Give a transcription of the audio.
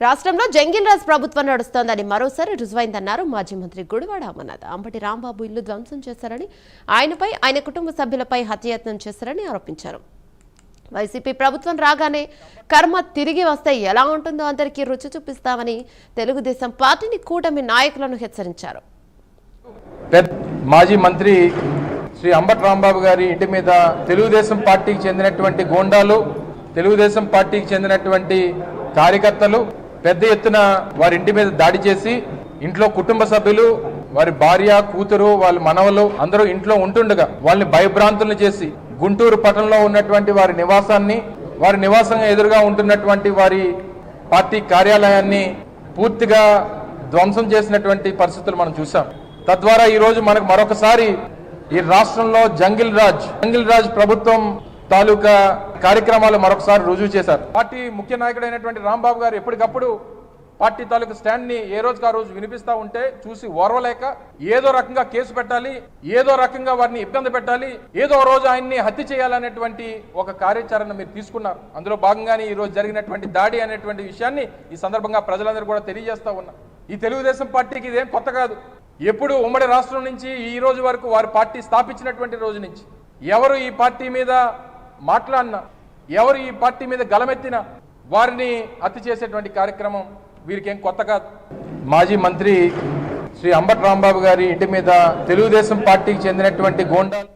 రాష్ట్రంలో జంగిల్ రాజ్ ప్రభుత్వం నడుస్తోందని మరోసారి రుజువైందన్నారు మాజీ మంత్రి గుడివాడ అమర్నాథ్. అంబటి రాంబాబు ఇల్లు ధ్వంసం చేశారని, ఆయనపై ఆయన కుటుంబ సభ్యులపై హత్యాయత్నం చేశారని ఆరోపించారు. వైసీపీ ప్రభుత్వం రాగానే కర్మ తిరిగి వస్తే ఎలా ఉంటుందో అందరికీ రుచి చూపిస్తామని తెలుగుదేశం పార్టీని కూటమి నాయకులను హెచ్చరించారు. మాజీ మంత్రి శ్రీ అంబటి రాంబాబు గారి ఇంటి మీద తెలుగుదేశం పార్టీకి చెందినటువంటి గోండాలు, తెలుగుదేశం పార్టీకి చెందినటువంటి కార్యకర్తలు పెద్ద ఎత్తున వారి ఇంటి మీద దాడి చేసి ఇంట్లో కుటుంబ సభ్యులు, వారి భార్య, కూతురు, వాళ్ళ మనవలు అందరూ ఇంట్లో ఉంటుండగా వాళ్ళని భయభ్రాంతులను చేసి గుంటూరు పట్టణంలో ఉన్నటువంటి వారి నివాసంగా ఎదురుగా ఉంటున్నటువంటి వారి పార్టీ కార్యాలయాన్ని పూర్తిగా ధ్వంసం చేసినటువంటి పరిస్థితులు మనం చూసాం. తద్వారా ఈ రోజు మనకు మరొకసారి ఈ రాష్ట్రంలో జంగిల్ రాజ్ ప్రభుత్వం తాలూకా కార్యక్రమాలు మరొకసారి రుజువు చేశారు. పార్టీ ముఖ్య నాయకుడైనటువంటి రాంబాబు గారు ఎప్పటికప్పుడు పార్టీ తాలూకా స్టాండ్ ని ఏ రోజుకి ఆ రోజు వినిపిస్తా ఉంటే చూసి ఓర్వలేక ఏదో రకంగా కేసు పెట్టాలి, ఏదో రకంగా వారిని ఇబ్బంది పెట్టాలి, ఏదో రోజు ఆయన్ని హత్య చేయాలనేటువంటి ఒక కార్యాచరణ మీరు తీసుకున్నారు. అందులో భాగంగానే ఈ రోజు జరిగినటువంటి దాడి అనేటువంటి విషయాన్ని ఈ సందర్భంగా ప్రజలందరూ కూడా తెలియజేస్తా ఉన్నారు. ఈ తెలుగుదేశం పార్టీకి ఇదేం కొత్త కాదు. ఎప్పుడు ఉమ్మడి రాష్ట్రం నుంచి ఈ రోజు వరకు వారి పార్టీ స్థాపించినటువంటి రోజు నుంచి ఎవరు ఈ పార్టీ మీద మాట్లాడినా, ఎవరు ఈ పార్టీ మీద గలమెత్తినా వారిని హత్య చేసేటువంటి కార్యక్రమం వీరికేం కొత్త కాదు. మాజీ మంత్రి శ్రీ అంబటి రాంబాబు గారి ఇంటి మీద తెలుగుదేశం పార్టీకి చెందినటువంటి గోండాలు